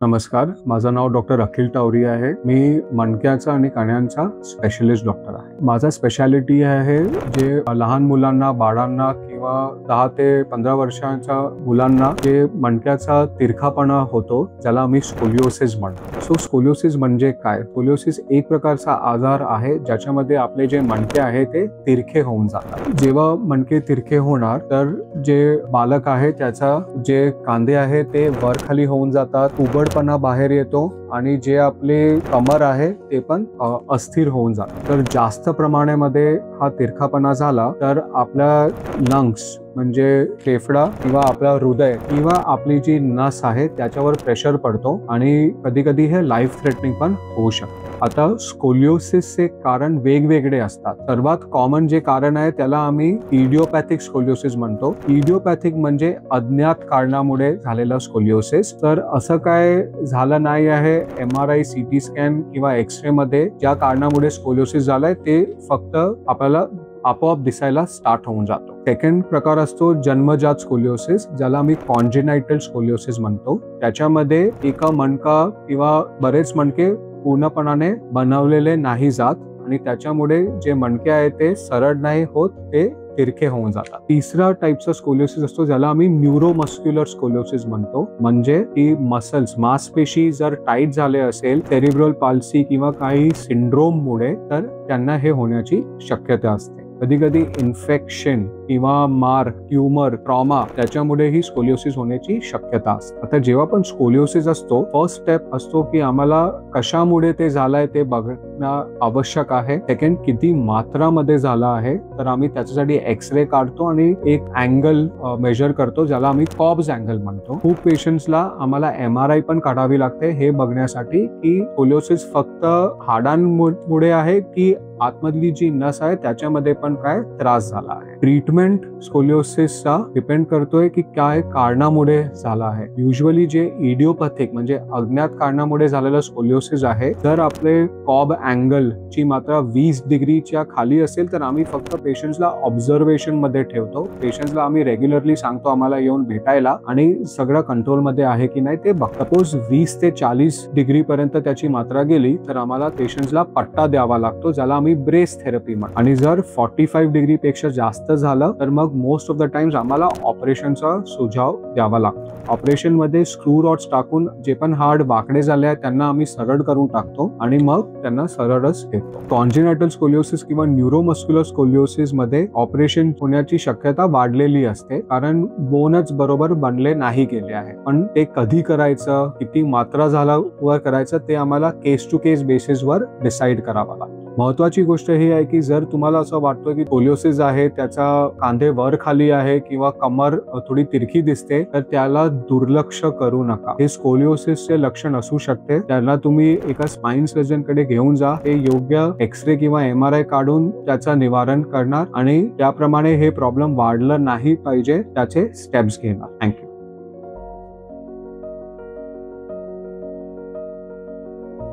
नमस्कार, माझं नाव डॉक्टर अखिल टावरी आहे। मी मणक्याचा आणि कण्याचा स्पेशलिस्ट डॉक्टर आहे। माझा स्पेशालिटी आहे जे लहान मुलांना, बाळांना किंवा 10 ते 15 वर्षांच्या मुलांना जे मणक्याचा तिरखापणा होतो, ज्याला आम्ही स्कोलिओसिस म्हणतो। सो स्कोलिओसिस म्हणजे काय? स्कोलिओसिस एक प्रकारचा आजार आहे ज्याच्यामध्ये आपले जे मणके आहे ते तिरखे होऊन जातात। जेव्हा मणके तिरखे होणार तर जे बालक आहे त्याचा जे कांदे आहे ते वर खाली होऊन जातात, उघडपणा बाहेर येतो आणि जे आपले कमर आहे ते पण अस्थिर होऊन जातात। तर जास्त प्रमाणामध्ये हा तिरखापणा झाला तर आपल्या लंग्स म्हणजे फेफडा किंवा आपला हृदय किंवा आपली जी नस आहे त्याच्यावर प्रेशर पडतो आणि कधी कधी हे लाईफ थ्रेटनिंग पण होऊ शकतं। आता स्कोलिओसिसचे कारण वेगवेगळे असतात। सर्वात कॉमन जे कारण आहे त्याला आम्ही इडिओपॅथिक स्कोलिओसिस म्हणतो। इडिओपॅथिक म्हणजे अज्ञात कारणामुळे झालेला स्कोलिओसिस। तर असं काय झालं नाही आहे MRI, CT स्कॅन किंवा एक्सरे मध्ये ज्या कारणामुळे स्कोलिओसिस झालाय ते फक्त आपल्याला आपोआप दिसायला स्टार्ट होऊन जातो। सेकंड प्रकार असतो जन्मजात स्कोलिओसिस, ज्याला आम्ही कॉन्जेनायटल स्कोलिओसिस म्हणतो। त्याच्यामध्ये एका मणका किंवा बरेच मणके पूर्णपणाने बनवलेले नाही जात आणि त्याच्यामुळे जे मणके आहेत ते सरळ नाही होत, ते तिरखे होऊन जातात। तिसरा टाईपचा स्कोलिओसिस असतो ज्याला आम्ही न्यूरोमस्क्युलर स्कोलिओसिस म्हणतो। म्हणजे की मसल्स, मांसपेशी जर टाईट झाले असेल सेरिब्रल पाल्सी किंवा काही सिंड्रोम मुळे तर त्यांना हे होण्याची शक्यता असते। कधी कधी इन्फेक्शन किंवा मार, ट्यूमर, ट्रॉमा त्याच्यामुळे ही स्कोलिओसिस होण्याची शक्यता असते। आता जेव्हा पण स्कोलिओसिस असतो, फर्स्ट स्टेप असतो की आम्हाला कशामुळे ते झालंय ते बघणं आवश्यक आहे। सेकंड, किती मात्रामध्ये झाला आहे तर आम्ही त्याच्यासाठी एक्सरे काढतो आणि एक अँगल मेजर करतो ज्याला आम्ही कॉब्स अँगल म्हणतो। खूप पेशंट्सला आम्हाला MRI पण काढावी लागते हे बघण्यासाठी की स्कोलिओसिस फक्त हाडांमुळे आहे की आतमधली जी नस आहे त्याच्यामध्ये पण काय त्रास झाला आहे। ट्रीटमेंट स्कोलिओसिसचा डिपेंड करतोय की काय कारणामुळे झाला आहे। युजली जे इडिओपॅथिक म्हणजे अज्ञात कारणामुळे झालेला स्कोलिओसिस आहे, जर आपले कॉब अँगल ची मात्रा 20 डिग्रीच्या खाली असेल तर आम्ही फक्त पेशंट्सला ऑब्झर्वेशन मध्ये ठेवतो। पेशंट्सला आम्ही रेग्युलरली सांगतो आम्हाला येऊन भेटायला आणि सगळं कंट्रोल मध्ये आहे की नाही ते बघतो। सपोज 20 ते 40 डिग्री पर्यंत त्याची मात्रा गेली तर आम्हाला पेशंट्सला पट्टा द्यावा लागतो ज्याला आम्ही ब्रेस थेरपी म्हणतो। आणि जर 45 डिग्री पेक्षा जास्त झालं तर मग मोस्ट ऑफ द टाइम्स आम्हाला ऑपरेशनचा सुझाव द्यावा लागतो। ऑपरेशन मध्ये स्क्रू रॉड्स टाकून जे पण हाड वाकडे झाले आहेत त्यांना आम्ही सरळ करून टाकतो आणि मग त्यांना सरळच ठेवतो। कॉन्जेनायटल स्कोलिओसिस किंवा न्यूरोमस्क्युलर स्कोलिओसिस मध्ये ऑपरेशन होण्याची शक्यता वाढलेली असते कारण बोनच बरोबर बनले नाही गेले आहे। पण ते कधी करायचं, किती मात्रा झाला वर करायचं ते आम्हाला केस टू केस बेसिस वर डिसाइड करावं लागतं। महत्वाची गोष्ट ही आहे की जर तुम्हाला असं वाटतं की स्कोलिओसिस आहे, त्याचा कांदे वर खाली आहे किंवा कमर थोडी तिरकी दिसते तर त्याला दुर्लक्ष करू नका। हे स्कोलिओसिसचे लक्षण असू शकते। त्याला तुम्ही एका स्पाइन सर्जन कडे घेऊन जा, ते योग्य एक्सरे किंवा MRI काढून त्याचं निवारण करणार आणि त्याप्रमाणे हे प्रॉब्लेम वाढलं नाही पाहिजे त्याचे स्टेप्स घेणार। थँक्यू।